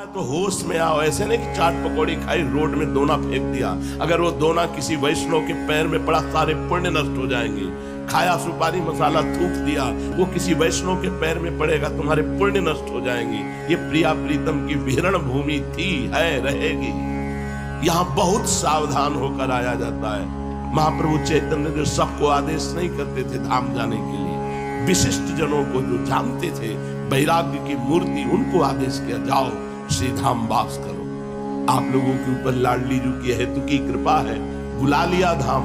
है तो होश में आओ। ऐसे नहीं कि चाट पकौड़ी खाई रोड में दोना फेंक दिया, अगर वो दोना किसी वैष्णव के पैर में पड़ा सारे पुण्य नष्ट हो जाएंगे। खाया सुपारी मसाला थूक दिया, वो किसी वैष्णव के पैर में पड़ेगा, तुम्हारे पुण्य नष्ट हो जाएंगे। ये प्रिया प्रीतम की विहरण भूमि थी, है, रहेगी। यहाँ बहुत सावधान होकर आया जाता है। महाप्रभु चैतन्य जो सबको आदेश नहीं करते थे धाम जाने के लिए, विशिष्ट जनों को जो जानते थे वैराग्य की मूर्ति, उनको आदेश किया जाओ श्री धाम वास करो। आप लोगों के ऊपर लाडली जी की हेतु की कृपा है, बुला लिया धाम।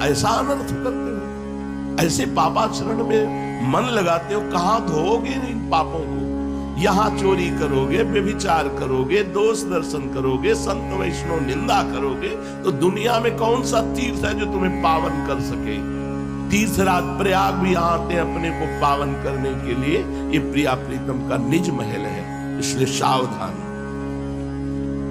ऐसा अनर्थ करते हो, ऐसे पापाचरण में मन लगाते हो, कहां धोओगे इन पापों को? यहां चोरी करोगे, व्यभिचार करोगे, दोष दर्शन करोगे, संत वैष्णव निंदा करोगे, तो दुनिया में कौन सा तीर्थ है जो तुम्हें पावन कर सके? तीर्थराज प्रयाग भी आते हैं अपने को पावन करने के लिए। ये प्रिया प्रीतम का निज महल है, इसलिए सावधान।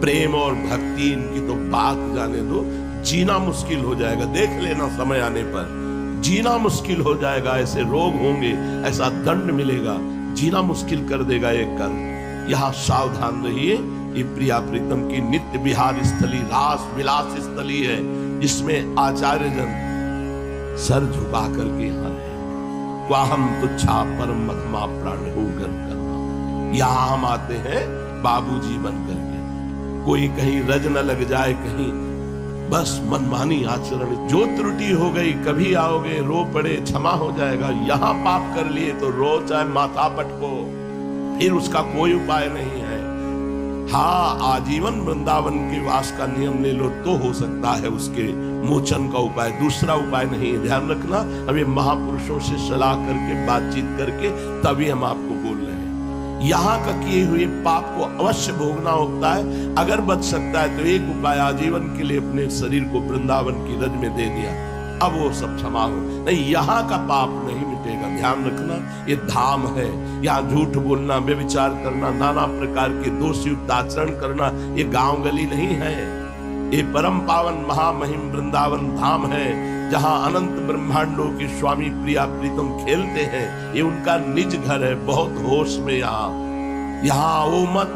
प्रेम और भक्ति इनकी तो बात जाने दो, जीना मुश्किल हो जाएगा। देख लेना समय आने पर जीना मुश्किल हो जाएगा। ऐसे रोग होंगे, ऐसा दंड मिलेगा, जीना मुश्किल कर देगा ये कर्म। यहां सावधान रहिए। ये प्रिया प्रीतम की नित्य विहार स्थली, रास विलास स्थली है, जिसमें आचार्य जन सर झुका करके यहाँ रहे। वाहम तुच्छा परम मधमा प्राण हो कर करना। यहाँ हम आते हैं बाबूजी बन करके। कोई कहीं रज न लग जाए, कहीं बस मनमानी आचरण, जो त्रुटि हो गई, कभी आओगे रो पड़े क्षमा हो जाएगा। यहाँ पाप कर लिए तो रो चाहे माथा पटको, फिर उसका कोई उपाय नहीं है। हाँ, आजीवन वृंदावन के वास का नियम ले लो तो हो सकता है उसके मोचन का उपाय, दूसरा उपाय नहीं है। ध्यान रखना, हमें महापुरुषों से सलाह करके बातचीत करके तभी हम आपको बोल रहे हैं। यहाँ का किए हुए पाप को अवश्य भोगना होता है। अगर बच सकता है तो एक उपाय, आजीवन के लिए अपने शरीर को वृंदावन की रज में दे दिया, अब वो सब क्षमा हो। नहीं, यहाँ का पाप नहीं मिटेगा। ध्यान रखना, ये धाम है। यहाँ झूठ बोलना, व्यभिचार करना, नाना प्रकार के दोषयुक्त आचरण करना ये गांव गली नहीं है। ये परम पावन महामहिम वृंदावन धाम है, जहाँ अनंत ब्रह्मांडों के स्वामी प्रिया प्रीतम खेलते हैं। ये उनका निज घर है। बहुत होश में यहाँ आओ मत।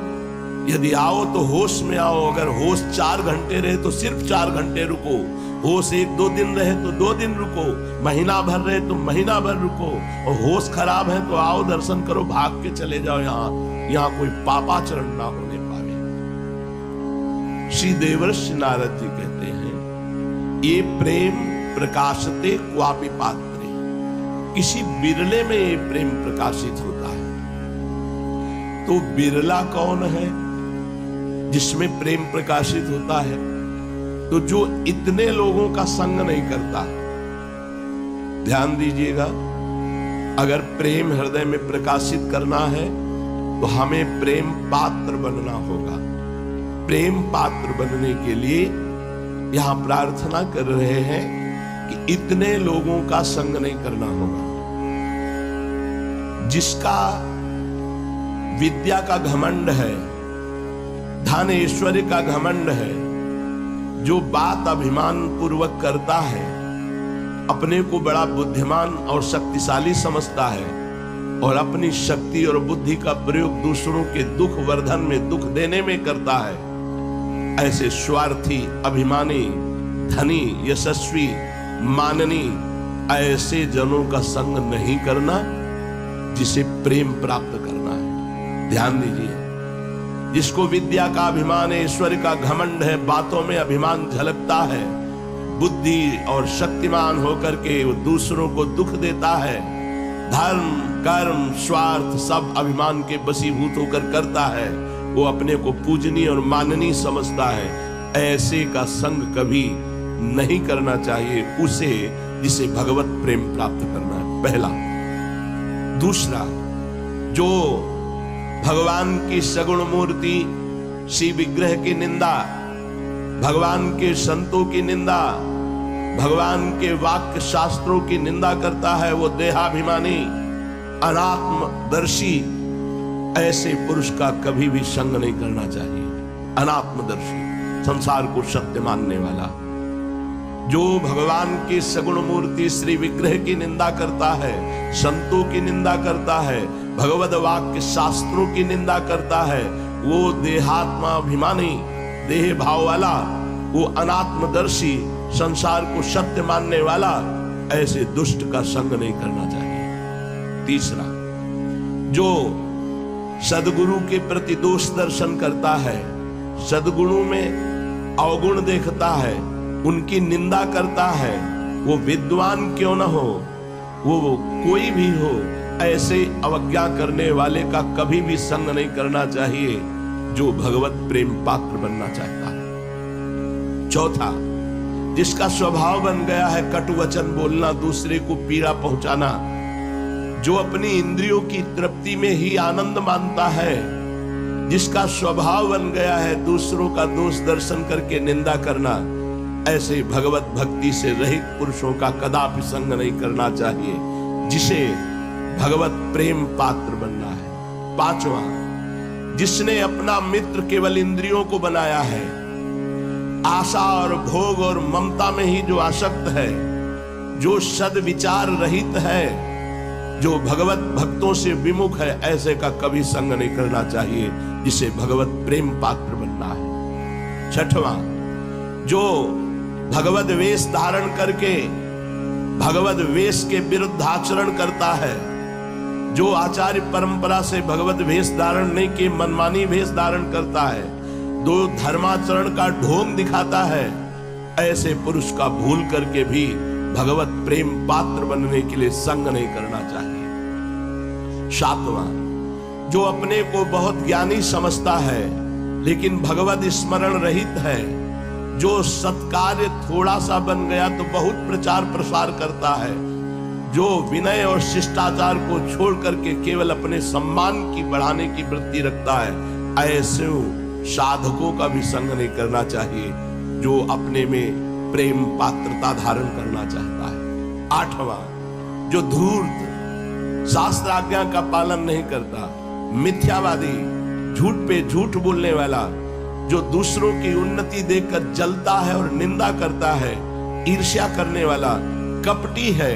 यदि आओ तो होश में आओ। अगर होश 4 घंटे रहे तो सिर्फ 4 घंटे रुको। होश 1-2 दिन रहे तो 2 दिन रुको। महीना भर रहे तो महीना भर रुको। और होश खराब है तो आओ दर्शन करो, भाग के चले जाओ। यहाँ कोई पापाचरण ना होने पावे। श्री देवर्षि नारद जी कहते हैं, ये प्रेम प्रकाशते क्वापि पात्रे। किसी बिरले में ये प्रेम प्रकाशित होता है। तो बिरला कौन है जिसमें प्रेम प्रकाशित होता है? तो जो इतने लोगों का संग नहीं करता। ध्यान दीजिएगा, अगर प्रेम हृदय में प्रकाशित करना है तो हमें प्रेम पात्र बनना होगा। प्रेम पात्र बनने के लिए यहां प्रार्थना कर रहे हैं कि इतने लोगों का संग नहीं करना होगा। जिसका विद्या का घमंड है, धन ऐश्वर्य का घमंड है, जो बात अभिमान पूर्वक करता है, अपने को बड़ा बुद्धिमान और शक्तिशाली समझता है और अपनी शक्ति और बुद्धि का प्रयोग दूसरों के दुख वर्धन में, दुख देने में करता है, ऐसे स्वार्थी, अभिमानी, धनी, यशस्वी, माननी, ऐसे जनों का संग नहीं करना जिसे प्रेम प्राप्त करना है। ध्यान दीजिए, जिसको विद्या का अभिमान है, ईश्वर का घमंड है, बातों में अभिमान झलकता है, बुद्धि और शक्तिमान होकर के वो दूसरों को दुख देता है, धर्म, कर्म, स्वार्थ सब अभिमान के वशीभूत होकर करता है, वो अपने को पूजनीय और माननीय समझता है, ऐसे का संग कभी नहीं करना चाहिए उसे, जिसे भगवत प्रेम प्राप्त करना है। पहला। दूसरा, जो भगवान की सगुण मूर्ति श्री विग्रह की निंदा, भगवान के संतों की निंदा, भगवान के वाक्य शास्त्रों की निंदा करता है, वो देहाभिमानी, अनात्मदर्शी, ऐसे पुरुष का कभी भी संग नहीं करना चाहिए। अनात्मदर्शी, संसार को सत्य मानने वाला, जो भगवान की सगुण मूर्ति श्री विग्रह की निंदा करता है, संतों की निंदा करता है, भगवद वाक्य शास्त्रों की निंदा करता है, वो देहात्मा अभिमानी, देह भाव वाला, वो अनात्मदर्शी, संसार को सत्य मानने वाला, ऐसे दुष्ट का संग नहीं करना चाहिए। तीसरा, जो सद्गुरु के प्रति दोष दर्शन करता है, सद्गुरु में अवगुण देखता है, उनकी निंदा करता है, वो विद्वान क्यों न हो, वो कोई भी हो, ऐसे अवज्ञा करने वाले का कभी भी संग नहीं करना चाहिए जो भगवत प्रेम पात्र बनना चाहता है। चौथा, जिसका स्वभाव बन गया है कटु वचन बोलना, दूसरे को पीड़ा पहुंचाना, जो अपनी इंद्रियों की तृप्ति में ही आनंद मानता है, जिसका स्वभाव बन गया है दूसरों का दोष दर्शन करके निंदा करना, ऐसे भगवत भक्ति से रहित पुरुषों का कदापि संग नहीं करना चाहिए, जिसे भगवत प्रेम पात्र बनना है। पांचवा, जिसने अपना मित्र केवल इंद्रियों को बनाया है, आशा और भोग और ममता में ही जो आसक्त है, जो सद्विचार रहित है, जो भगवत भक्तों से विमुख है, ऐसे का कभी संग नहीं करना चाहिए, जिसे भगवत प्रेम पात्र बनना है। छठवां, जो भगवत वेश धारण करके भगवत वेश के विरुद्ध आचरण करता है, जो आचार्य परंपरा से भगवत वेश धारण नहीं के मनमानी वेश धारण करता है, दो धर्माचरण का ढोंग दिखाता है, ऐसे पुरुष का भूल करके भी भगवत प्रेम पात्र बनने के लिए संग नहीं करना चाहिए। सातवां, जो अपने को बहुत ज्ञानी समझता है लेकिन भगवत स्मरण रहित है, जो सत्कार्य थोड़ा सा बन गया तो बहुत प्रचार प्रसार करता है, जो विनय और शिष्टाचार को छोड़ करके केवल अपने सम्मान की बढ़ाने की वृत्ति रखता है, ऐसे साधकों का भी संग नहीं करना चाहिए जो अपने में प्रेम पात्रता धारण करना चाहता है। आठवां, जो धूर्त, शास्त्र आज्ञा का पालन नहीं करता, मिथ्यावादी, झूठ पे झूठ बोलने वाला, जो दूसरों की उन्नति देखकर जलता है और निंदा करता है, ईर्ष्या करने वाला, कपटी है,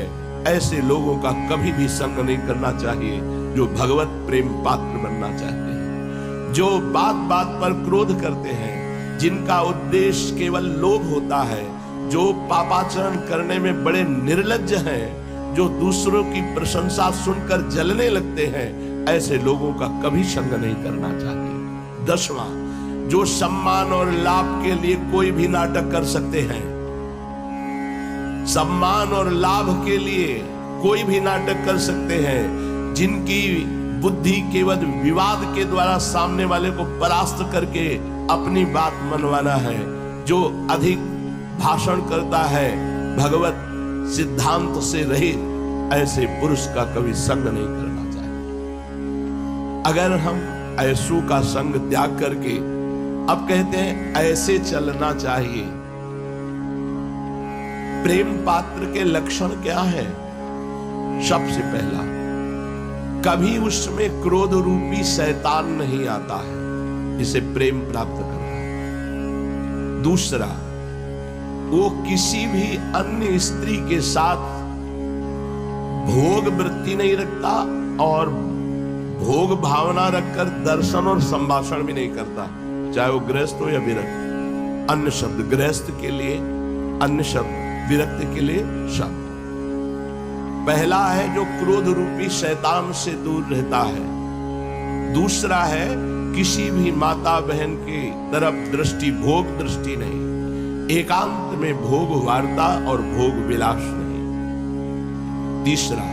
ऐसे लोगों का कभी भी संग नहीं करना चाहिए जो भगवत प्रेम पात्र बनना चाहते हैं। जो बात बात पर क्रोध करते हैं, जिनका उद्देश्य केवल लोभ होता है, जो पापाचरण करने में बड़े निर्लज्ज हैं, जो दूसरों की प्रशंसा सुनकर जलने लगते हैं, ऐसे लोगों का कभी संग नहीं करना चाहिए। 10वां, जो सम्मान और लाभ के लिए कोई भी नाटक कर सकते हैं, सम्मान और लाभ के लिए कोई भी नाटक कर सकते हैं, जिनकी बुद्धि केवल विवाद के द्वारा सामने वाले को परास्त करके अपनी बात मनवाना है, जो अधिक भाषण करता है, भगवत सिद्धांत से रहित, ऐसे पुरुष का कभी संग नहीं करना चाहिए। अगर हम ऐसू का संग त्याग करके अब कहते हैं ऐसे चलना चाहिए, प्रेम पात्र के लक्षण क्या है? सबसे पहला, कभी उसमें क्रोध रूपी शैतान नहीं आता है जिसे प्रेम प्राप्त करता है। दूसरा, वो किसी भी अन्य स्त्री के साथ भोग वृत्ति नहीं रखता और भोग भावना रखकर दर्शन और संभाषण भी नहीं करता, चाहे वो गृहस्थ हो या विरक्त। अन्य शब्द गृहस्थ के लिए, अन्य शब्द विरक्त के लिए शब्द। पहला है जो क्रोध रूपी शैतान से दूर रहता है। दूसरा है किसी भी माता बहन की तरफ दृष्टि, भोग दृष्टि नहीं, एकांत में भोग वार्ता और भोग विलास नहीं। तीसरा,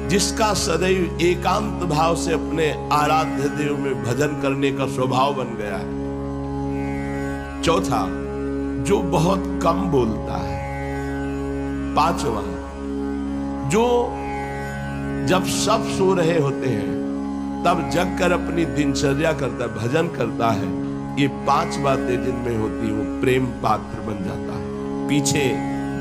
जिसका सदैव एकांत भाव से अपने आराध्य देव में भजन करने का स्वभाव बन गया है। चौथा, जो बहुत कम बोलता है। पांचवा, जो जब सब सो रहे होते हैं तब जग कर अपनी दिनचर्या करता है, भजन करता है। ये 5 बातें जिनमें होती है वो प्रेम पात्र बन जाता है। पीछे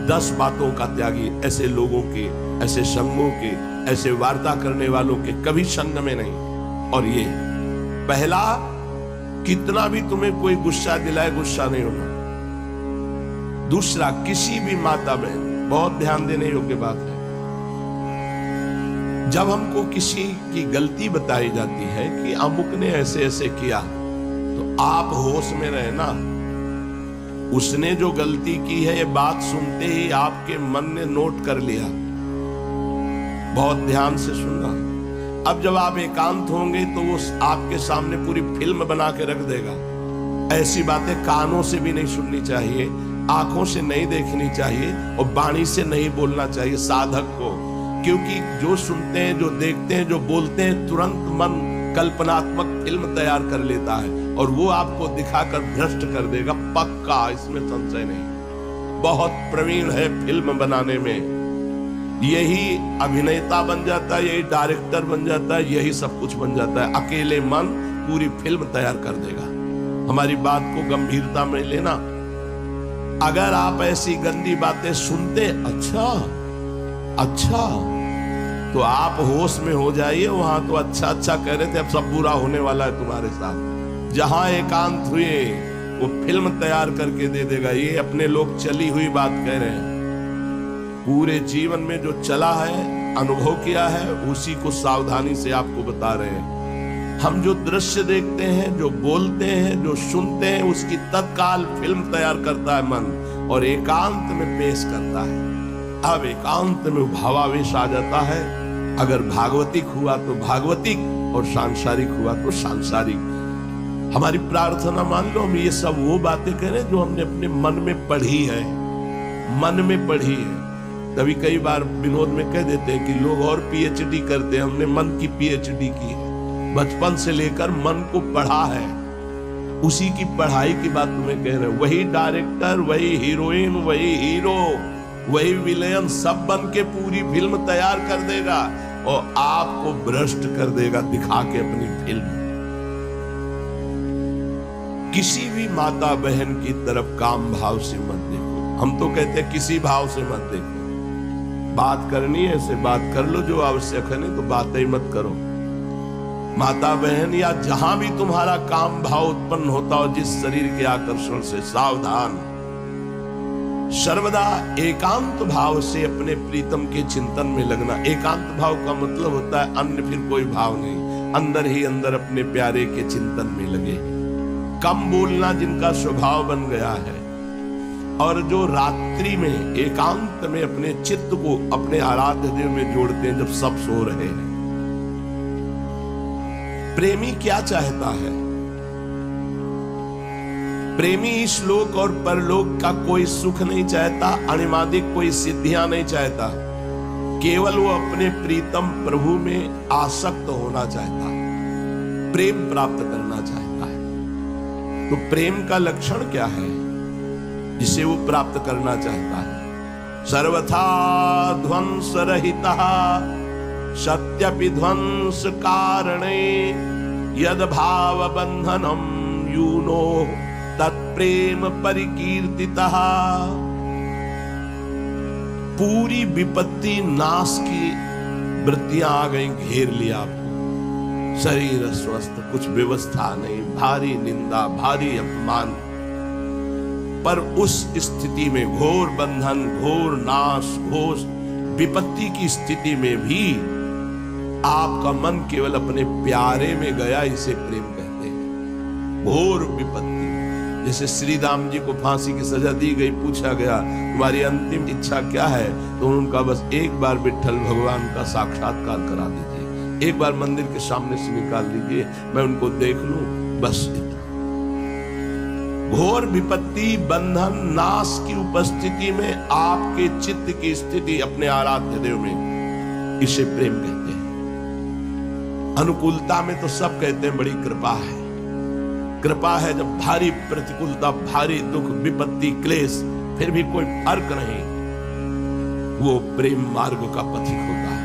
10 बातों का त्यागी ऐसे लोगों के, ऐसे संगों के, ऐसे वार्ता करने वालों के कभी संग में नहीं। और ये पहला, कितना भी तुम्हें कोई गुस्सा दिलाए, गुस्सा नहीं होना। दूसरा, किसी भी माता बहन, बहुत ध्यान देने योग्य बात है, जब हमको किसी की गलती बताई जाती है कि अमुक ने ऐसे ऐसे किया, तो आप होश में रहे ना। उसने जो गलती की है, ये बात सुनते ही आपके मन ने नोट कर लिया। बहुत ध्यान से सुनना। अब जब आप एकांत होंगे तो वो आपके सामने पूरी फिल्म बना के रख देगा। ऐसी बातें कानों से भी नहीं सुननी चाहिए, आंखों से नहीं देखनी चाहिए और वाणी से नहीं बोलना चाहिए साधक को। क्योंकि जो सुनते हैं, जो देखते हैं, जो बोलते हैं, तुरंत मन कल्पनात्मक फिल्म तैयार कर लेता है और वो आपको दिखाकर भ्रष्ट कर देगा, पक्का, इसमें संशय नहीं। बहुत प्रवीण है फिल्म बनाने में। यही अभिनेता बन जाता है, यही डायरेक्टर बन जाता है, यही सब कुछ बन जाता है। अकेले मन पूरी फिल्म तैयार कर देगा। हमारी बात को गंभीरता में लेना। अगर आप ऐसी गंदी बातें सुनते, अच्छा, तो आप होश में हो जाइए। वहां तो अच्छा कह रहे थे, अब सब बुरा होने वाला है तुम्हारे साथ। जहां एकांत हुए वो फिल्म तैयार करके दे देगा। ये अपने लोग चली हुई बात कह रहे हैं। पूरे जीवन में जो चला है, अनुभव किया है, उसी को सावधानी से आपको बता रहे हैं। हम जो दृश्य देखते हैं, जो बोलते हैं, जो सुनते हैं, उसकी तत्काल फिल्म तैयार करता है मन और एकांत में पेश करता है। अब एकांत में भावावेश आ जाता है। अगर भागवतिक हुआ तो भागवतिक और सांसारिक हुआ तो सांसारिक। हमारी प्रार्थना मान लो, हम ये सब वो बातें करें जो हमने अपने मन में पढ़ी है, मन में पढ़ी है। तभी कई बार विनोद में कह देते हैं कि लोग और पीएचडी करते हैं, हमने मन की पीएचडी की है। बचपन से लेकर मन को पढ़ा है, उसी की पढ़ाई की बात तुम्हें कह रहे हैं। वही डायरेक्टर, वही हीरोइन, वही हीरो, वही विलेन सब बन के पूरी फिल्म तैयार कर देगा और आपको भ्रष्ट कर देगा दिखा के अपनी फिल्म। किसी भी माता बहन की तरफ काम भाव से मत देखो। हम तो कहते हैं किसी भाव से मत देखो। बात करनी है ऐसे बात कर लो जो आवश्यक है, नहीं तो बातें ही मत करो। माता बहन या जहां भी तुम्हारा काम भाव उत्पन्न होता हो, जिस शरीर के आकर्षण से, सावधान। सर्वदा एकांत भाव से अपने प्रीतम के चिंतन में लगना। एकांत भाव का मतलब होता है अन्य फिर कोई भाव नहीं, अंदर ही अंदर अपने प्यारे के चिंतन में लगे। कम बोलना जिनका स्वभाव बन गया है और जो रात्रि में एकांत में अपने चित्त को अपने आराध्य देव में जोड़ते हैं जब सब सो रहे हैं। प्रेमी क्या चाहता है? प्रेमी इस लोक और परलोक का कोई सुख नहीं चाहता, अणिमादिक कोई सिद्धियां नहीं चाहता। केवल वो अपने प्रीतम प्रभु में आसक्त होना चाहता है, प्रेम प्राप्त करना चाहता है। तो प्रेम का लक्षण क्या है जिसे वो प्राप्त करना चाहता है? सर्वथा ध्वंस रहिता सत्यपि ध्वंस कारणे यद भाव बंधनम यूनो तत्प्रेम परिकीर्तितः। पूरी विपत्ति नाश की वृत्तियां आ गई, घेर लिया आपको। शरीर स्वस्थ, कुछ व्यवस्था नहीं, भारी निंदा, भारी अपमान। पर उस स्थिति में घोर बंधन, घोर नाश, घोर विपत्ति की स्थिति में भी आपका मन केवल अपने प्यारे में गया, इसे प्रेम कहते हैं। घोर विपत्ति, जैसे श्री राम जी को फांसी की सजा दी गई, पूछा गया तुम्हारी अंतिम इच्छा क्या है, तो उनका बस एक बार विट्ठल भगवान का साक्षात्कार करा दीजिए, एक बार मंदिर के सामने से निकाल दीजिए, मैं उनको देख लूं, बस इतना। घोर विपत्ति, बंधन, नाश की उपस्थिति में आपके चित्त की स्थिति अपने आराध्य देव में, इसे प्रेम कहते हैं। अनुकूलता में तो सब कहते हैं बड़ी कृपा है। कृपा है जब भारी प्रतिकूलता, भारी दुख, विपत्ति, क्लेश, फिर भी कोई फर्क नहीं, वो प्रेम मार्ग का पथिक होता है।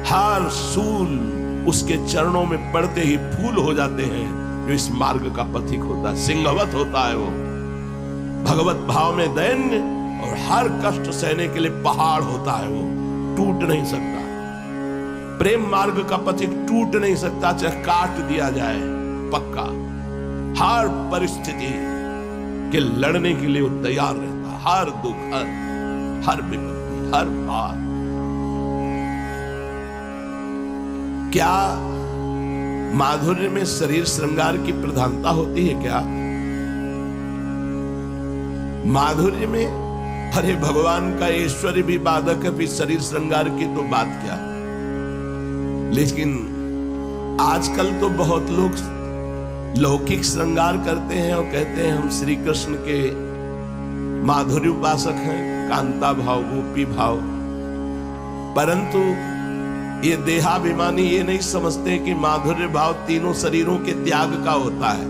हर सूल उसके चरणों में पड़ते ही फूल हो जाते हैं, जो इस मार्ग का पथिक होता है। सिंहवत होता है वो, भगवत भाव में दैन्य और हर कष्ट सहने के लिए पहाड़ होता है वो, टूट नहीं सकता। प्रेम मार्ग का पथिक टूट नहीं सकता, चाहे काट दिया जाए, पक्का। हर परिस्थिति के लड़ने के लिए वो तैयार रहता, हर दुख, हर विपत्ति, हर बात। क्या माधुर्य में शरीर श्रृंगार की प्रधानता होती है क्या? माधुर्य में अरे भगवान का ऐश्वर्य भी बाधक है, फिर शरीर श्रृंगार की तो बात क्या। लेकिन आजकल तो बहुत लोग लौकिक श्रृंगार करते हैं और कहते हैं हम श्री कृष्ण के माधुर्य उपासक हैं, कांता भाव, गोपी भाव। परंतु ये देहाभिमानी ये नहीं समझते कि माधुर्य भाव तीनों शरीरों के त्याग का होता है।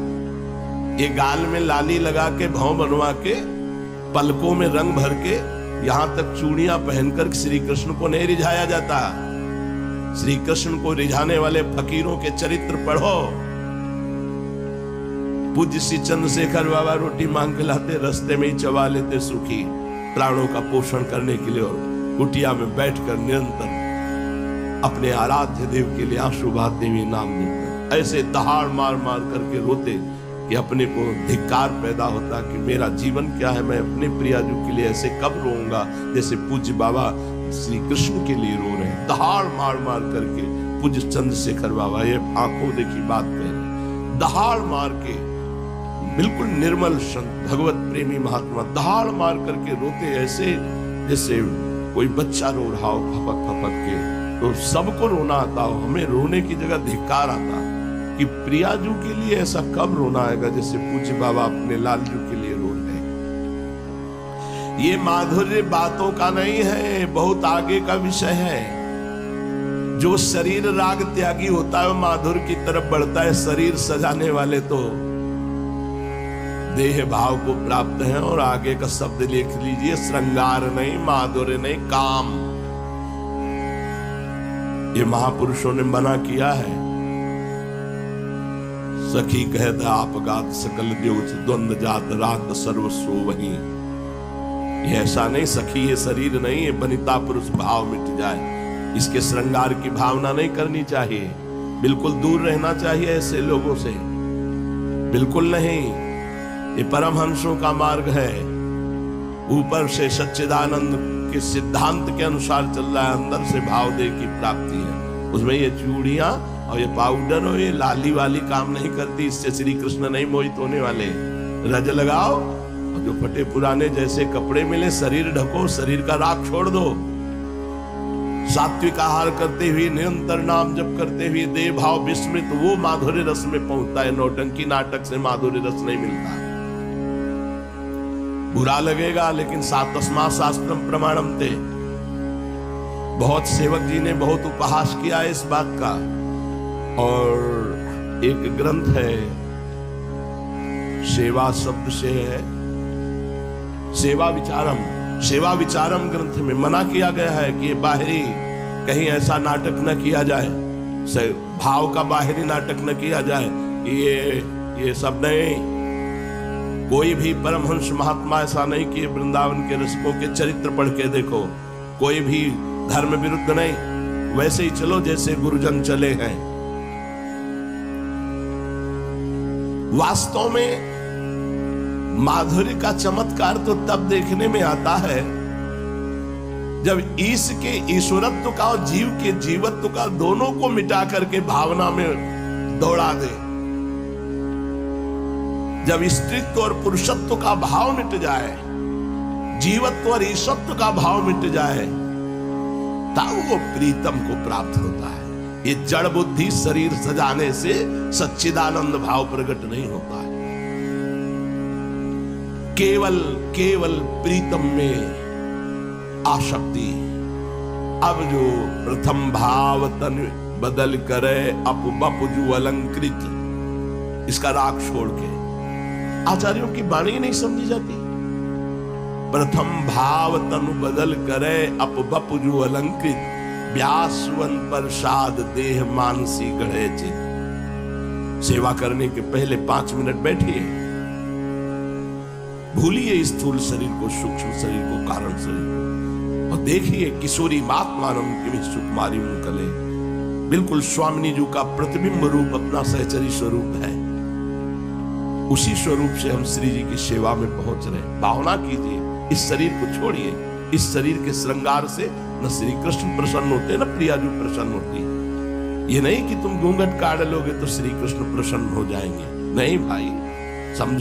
ये गाल में लाली लगा के, भाव बनवा के, पलकों में रंग भर के, यहां तक चूड़ियां पहनकर श्री कृष्ण को नहीं रिझाया जाता। श्री कृष्ण को रिझाने वाले फकीरों के चरित्र पढ़ो। पूज्य श्री चंद्रशेखर बाबा रोटी मांग के लाते, रास्ते में ही चबा लेते सुखी, प्राणों का पोषण करने के लिए, और कुटिया में बैठकर निरंतर अपने आराध्य देव के लिए आंसू बहाते हुए नाम लेते। ऐसे दहाड़ मार मार करके रोते कि अपने को धिक्कार पैदा होता कि मेरा जीवन क्या है, मैं अपने प्रियाजू के लिए ऐसे कब रोऊंगा जैसे पूज्य बाबा श्री कृष्ण के लिए रो रहे हैं। दहाड़ मार मार करके पूज्य चंद्रशेखर बाबा ये आंखों देखी बात कह रहे, दहाड़ मार के, बिल्कुल निर्मल संत भगवत प्रेमी महात्मा दहाड़ मार करके रोते ऐसे जैसे कोई बच्चा रो रहा हो फपक फपक के। तो सबको रोना आता हो, हमें रोने की जगह धिक्कार आता कि प्रियाजू के लिए ऐसा कब रोना आएगा जैसे पूज्य बाबा अपने लालजू के लिए रो रहे। ये माधुर्य बातों का नहीं है, बहुत आगे का विषय है। जो शरीर राग त्यागी होता है वो माधुर्य की तरफ बढ़ता है। शरीर सजाने वाले तो देह भाव को प्राप्त हैं। और आगे का शब्द लिख लीजिए, श्रृंगार नहीं, माधुर्य नहीं, काम। ये महापुरुषों ने मना किया है। सखी कहत आपगात सकल द्योच द्वंद जात रात सर्वस्व वही। ये ऐसा नहीं, सखी ये शरीर नहीं है, बनिता पुरुष भाव मिट जाए, इसके श्रृंगार की भावना नहीं करनी चाहिए। बिल्कुल दूर रहना चाहिए ऐसे लोगों से, बिल्कुल नहीं। ये परमहंसों का मार्ग है, ऊपर से सच्चिदानंद के सिद्धांत के अनुसार चल रहा है, अंदर से भाव देह की प्राप्ति है। उसमें ये चूड़ियां और ये पाउडर और ये लाली वाली काम नहीं करती, इससे श्री कृष्ण नहीं मोहित होने वाले। रज लगाओ और जो फटे पुराने जैसे कपड़े मिले शरीर ढको, शरीर का राग छोड़ दो। सात्विक आहार करते हुए, निरंतर नाम जप करते हुए देह भाव विस्मृत, वो माधुर्य रस में पहुंचता है। नौटंकी नाटक से माधुर्य रस नहीं मिलता। बुरा लगेगा लेकिन तस्मात् शास्त्रम प्रमाणम ते। बहुत सेवक जी ने बहुत उपहास किया है इस बात का। और एक ग्रंथ है, सेवा शब्द से है, सेवा विचारम। सेवा विचारम ग्रंथ में मना किया गया है कि बाहरी कहीं ऐसा नाटक न किया जाए, भाव का बाहरी नाटक न किया जाए। ये सब नहीं। कोई भी परमहंस महात्मा ऐसा नहीं कि वृंदावन के रसिकों के चरित्र पढ़ के देखो, कोई भी धर्म विरुद्ध नहीं, वैसे ही चलो जैसे गुरुजन चले हैं। वास्तव में माधुर्य का चमत्कार तो तब देखने में आता है जब ईश के ईश्वरत्व का और जीव के जीवत्व का दोनों को मिटा करके भावना में दौड़ा दे। जब स्त्रीत्व और पुरुषत्व का भाव मिट जाए, जीवत्व और ईशत्व का भाव मिट जाए, तब वो प्रीतम को प्राप्त होता है। ये जड़ बुद्धि शरीर सजाने से सच्चिदानंद भाव प्रकट नहीं होता है। केवल प्रीतम में आसक्ति। अब जो प्रथम भाव तन बदल करे अपबपजु अलंकृत, इसका राग छोड़ के आचार्यों की वाणी नहीं समझी जाती। प्रथम भाव तनु बदल करे अपबपजु अलंकृत, व्यासवन प्रसाद देह मानसी गढ़े चित। सेवा करने के पहले 5 मिनट बैठिए, भूलिए स्थूल शरीर को, सूक्ष्म शरीर को, कारण शरीर को, और देखिए किशोरी मात्मानम की सुकुमारी मुकले। बिल्कुल स्वामिनी जी का प्रतिबिंब रूप अपना सहचरी स्वरूप है। उसी स्वरूप से हम श्री जी की सेवा में पहुंच रहे हैं। भावना कीजिए, इस शरीर को छोड़िए। इस शरीर के श्रृंगार से न श्री कृष्ण प्रसन्न होते न प्रियाजू प्रसन्न होती। ये नहीं कि तुम घूंघट काट लोगे तो श्री कृष्ण प्रसन्न हो जाएंगे। नहीं भाई, समझो।